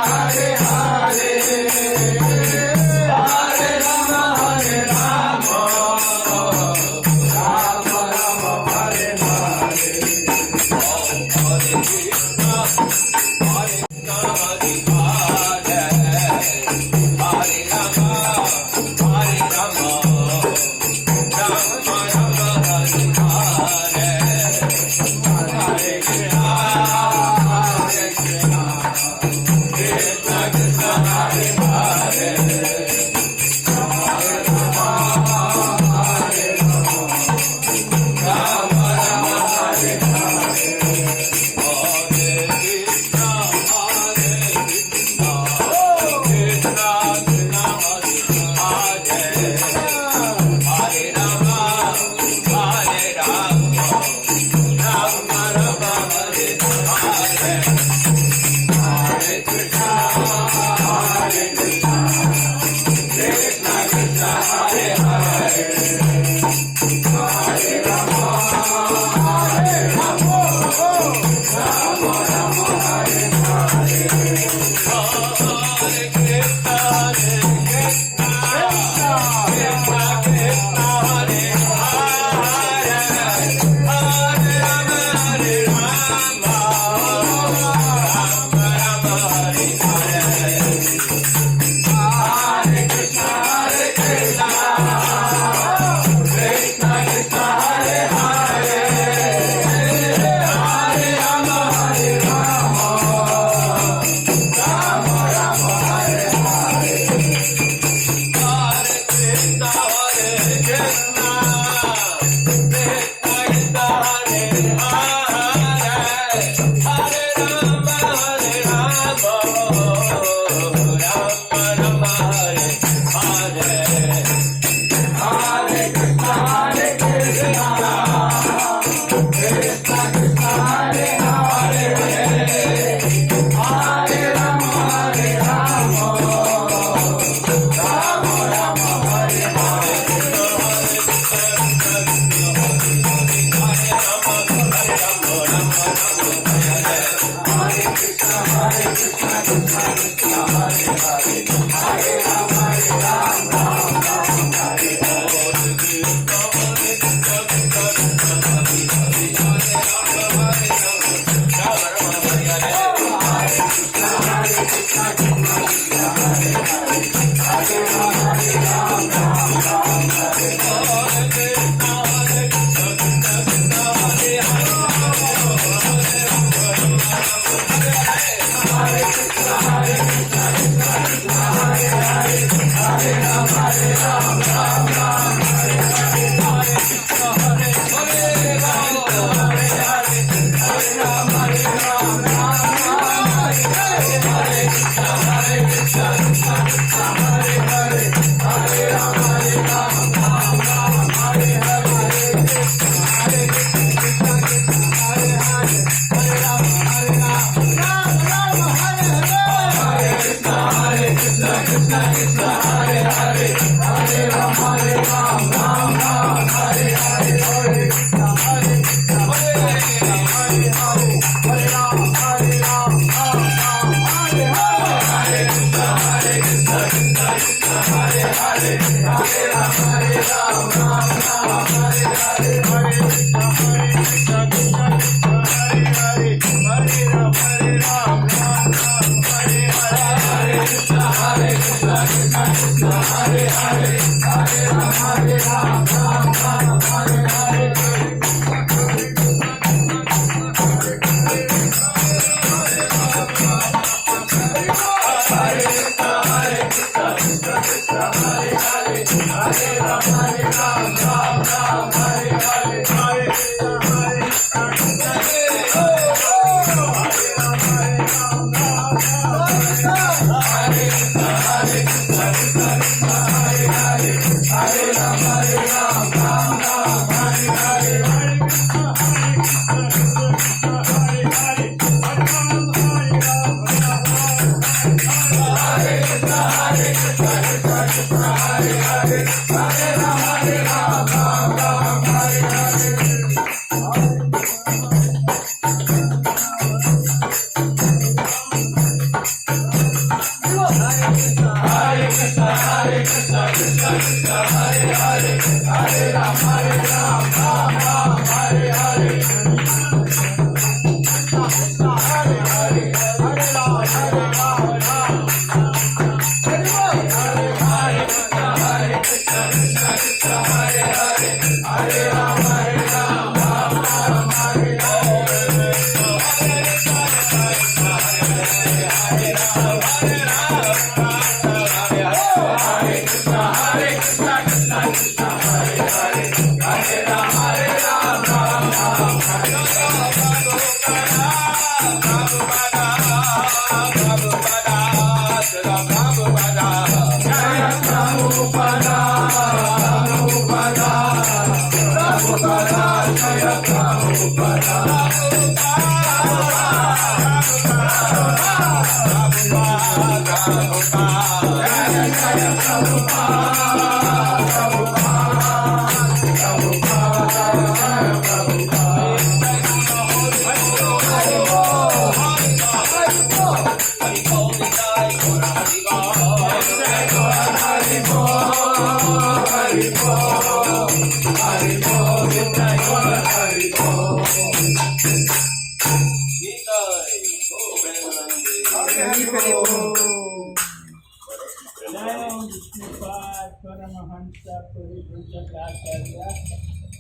Hare Rama, Hare Rama,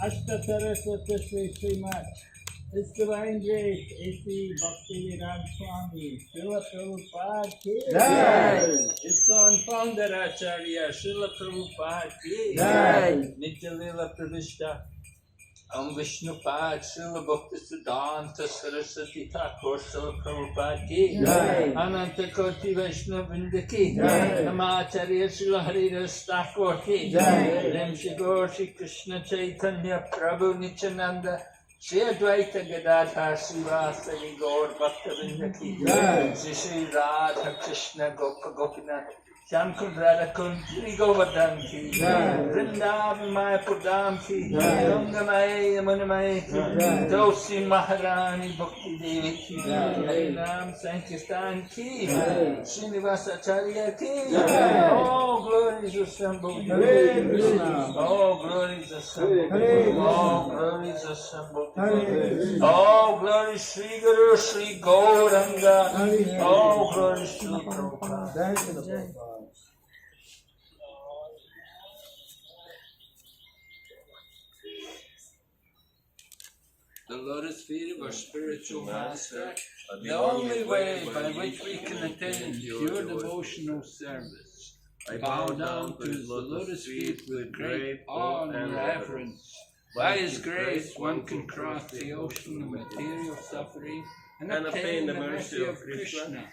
Ashta Saraswati Sri Srimad His Divine Grace A.C. Bhaktivedanta Swami Srila Prabhupada Ki Jai. His son founder Acharya Srila Prabhupada Ki Jai. Nitya Lila Pravishta Vishnu Pad Srila Bhakti Siddhanta Saraswati Thakur Srila Prabhupada Ki Jai. Ananta Koti Vaishnava Vrinda Ki Jai. Namacharya Srila Haridas Thakur Ki Jai. Rimshi Gaur Shri Krishna Chaitanya Prabhu Nityananda Shri Advaita Gadadhar Srivasadi Gaur Bhakta Vrinda Ki Jai. Shri Radha Krishna Gopa Gopinath Shankar Radha Kund Shri Govardhan Ki Jai. Vrindavan Mayapur Dham Ki Jai. Ganga Maya Yamuna Maya Ki Jai. Tulsi Maharani Bhakti Devi Ki Jai. Harinam Sankirtan Ki Jai. Srinivasa Acharya Ki Jai. Oh, glories assembled. Hare Krishna. Oh, glories assembled. Oh, glories assembled. Oh, glory Sri Guru Sri Gauranga. Oh, glory Sri Prabhupada. The lotus feet of our spiritual master, the only way by which we can attain pure devotional service. I bow down to the lotus feet with great awe and reverence. By His grace, one can cross the ocean of material suffering and obtain the mercy of Krishna.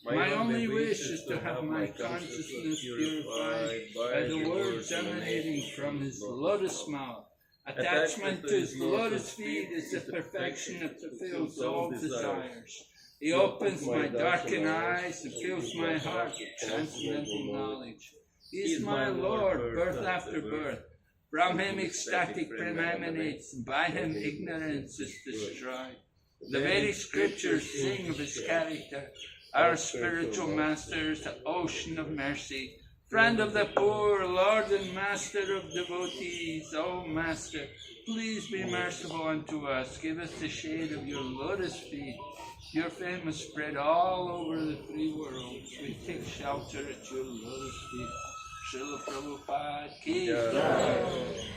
My only wish is to have my consciousness purified by the words emanating from His lotus mouth. Attachment to His lotus feet is the perfection that fulfills all desires. He opens my darkened eyes and fills my heart with transcendental knowledge. He is my Lord, birth after birth. From Him ecstatic prema emanates, and by Him ignorance is destroyed. The very scriptures sing of His character. Our spiritual master is the ocean of mercy, friend of the poor, Lord and master of devotees. O Master, please be merciful unto us. Give us the shade of your lotus feet. Your fame is spread all over the three worlds. We take shelter at your lotus feet. Srila Prabhupada Ki Jai.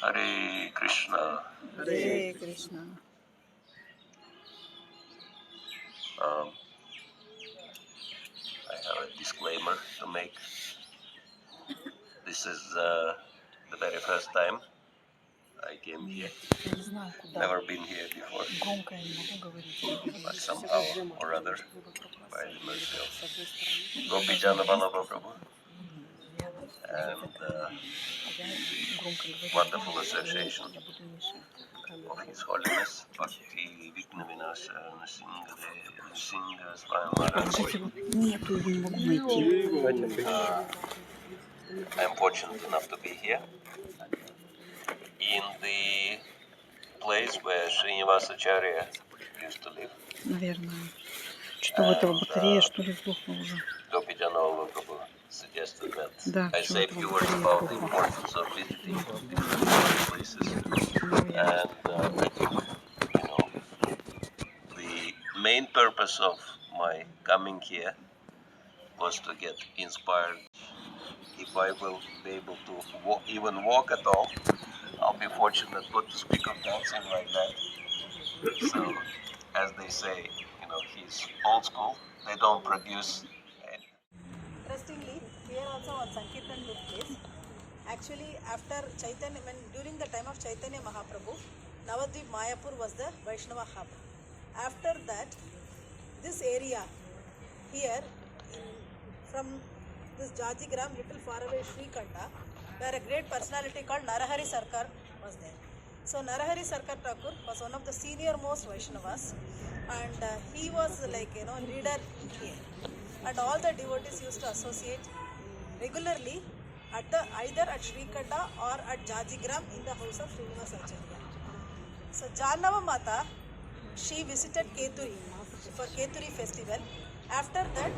Hare Krishna. Hare Krishna. I have a disclaimer to make. This is the very first time I came here. Я не знаю, куда. Never been here before, Громко я не могу говорить. but somehow or other, by the mercy of Gopi Jana Vallabha Prabhu and Я громко говорю. wonderful association Я буду мешать. of His Holiness Bhakti Vignavinasha Nrsimha Swami Maharaj. Нету, его не могу найти. I am fortunate enough to be here in the place where Srinivasacharya used to live. Наверное. Что у этого батарея, что ли, сдохла уже? Gopi Jana Prabhu suggested that Да, I say a few words about the importance of visiting different places. And I think, the main purpose of my coming here was to get inspired. If I will be able to even walk at all, I'll be fortunate not to speak of dancing like that. So, as they say, he's old school. They don't produce. Interestingly, here also one Sankirtan took place. Actually, after Chaitanya, during the time of Chaitanya Mahaprabhu, Navadvip Mayapur was the Vaishnava hub. After that, this area here, from this Jajigram, little far away Srikanda, where a great personality called Narahari Sarkar was there. So Narahari Sarkar Thakur was one of the senior most Vaishnavas, and he was leader here. And all the devotees used to associate regularly at either at Srikanda or at Jajigram in the house of Srinivasacharya. So Janava Mata, she visited Keturi for Keturi festival. After that,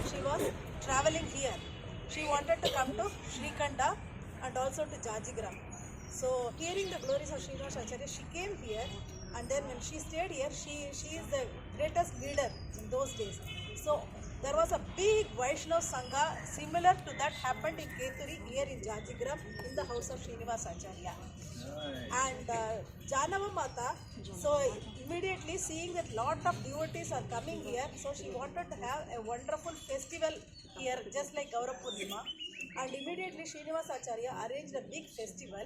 she was traveling here. She wanted to come to Srikanda and also to Jajigram. So hearing the glories of Srinivasacharya, she came here, and then when she stayed here, she is the greatest leader in those days. So there was a big Vaishnava Sangha similar to that happened in Keturi here in Jajigram in the house of Srinivasacharya. And Janava Mata, so immediately seeing that lot of devotees are coming here, so she wanted to have a wonderful festival here just like Gaura Purnima. And immediately Srinivasacharya arranged a big festival,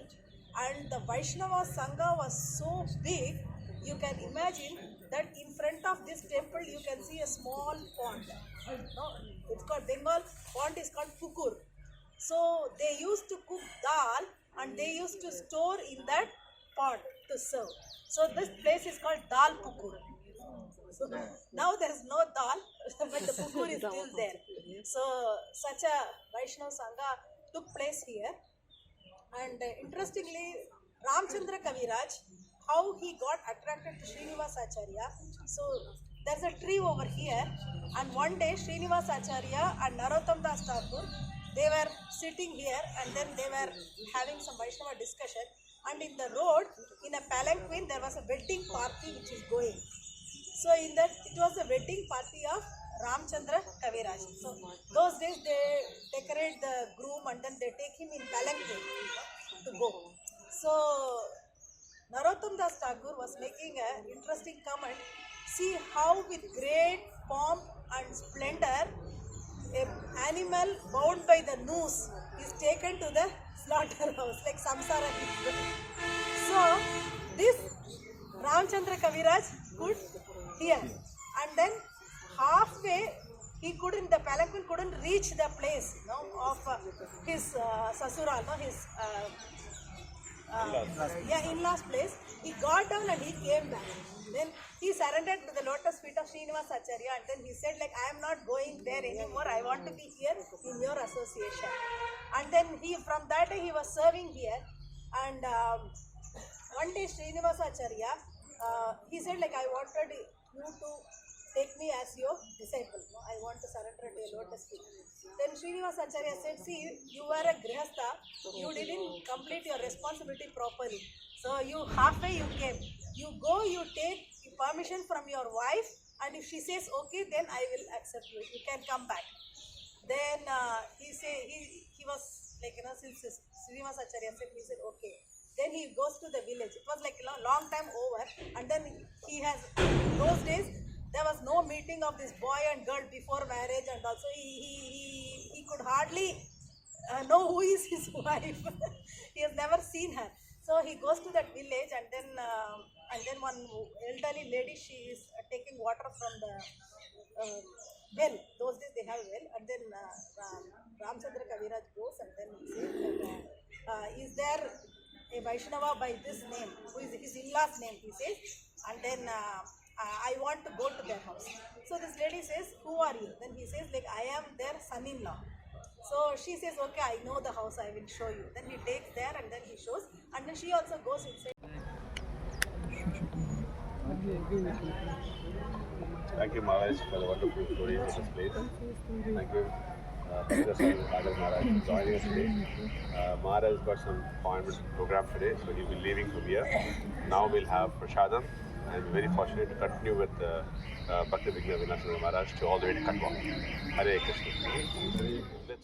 and the Vaishnava Sangha was so big, you can imagine that in front of this temple you can see a small pond. No, it's called Bengal pond is called Pukur. So they used to cook dal and they used to store in that pot to serve. So this place is called Dal Pukur. So now there is no dal, but the pukur is still there. So such a Vaishnava Sangha took place here. And interestingly, Ramchandra Kaviraj, how he got attracted to Srinivasacharya. So there's a tree over here, and one day Srinivasacharya and Narottam Das Thakur, they were sitting here, and then they were having some Vaishnava discussion, and in the road, in a palanquin, there was a wedding party which is going. So in that, it was a wedding party of Ramchandra Kaviraj. So those days they decorate the groom and then they take him in palanquin to go. So Narottam Das Thakur was making an interesting comment. See how with great pomp and splendor, an animal bound by the noose is taken to the slaughterhouse like samsara. So this Ramchandra Kaviraj could hear, and then halfway the palanquin couldn't reach the place of his sasural, his in-laws place. He got down and he came back. Then he surrendered to the lotus feet of Srinivasacharya, and then he said I am not going there anymore, I want to be here in your association. And then from that day he was serving here, and one day Srinivasacharya, he said I wanted you to take me as your disciple. I want to surrender to your lotus feet. Then Srinivasacharya said, see, you were a grihastha, you didn't complete your responsibility properly. So halfway you came. You go, you take permission from your wife, and if she says okay, then I will accept you. You can come back. Then he was since Srinivasacharya said, he said okay. Then he goes to the village. It was a long time over, and then those days there was no meeting of this boy and girl before marriage, and also he could hardly know who is his wife. He has never seen her. So he goes to that village, and then one elderly lady, she is taking water from the well. Those days they have a well, and then Ramchandra Kaviraj goes, and then he says that, is there a Vaishnava by this name, who is his in-law's name, he says, and then I want to go to their house. So this lady says, who are you? Then he says, like, I am their son-in-law. So she says, okay, I know the house, I will show you. Then he takes there, and then he shows, and then she also goes inside. Thank you, Maharaj, for the wonderful stories of this place. Thank you, Mr. Sagar Maharaj, for joining us today. Maharaj got some appointment program today, so he'll be leaving from here. Now we'll have Prashadam, and we're very fortunate to continue with Bhakti Vigna Vinasana Maharaj to all the way to Katwa. Hare Krishna.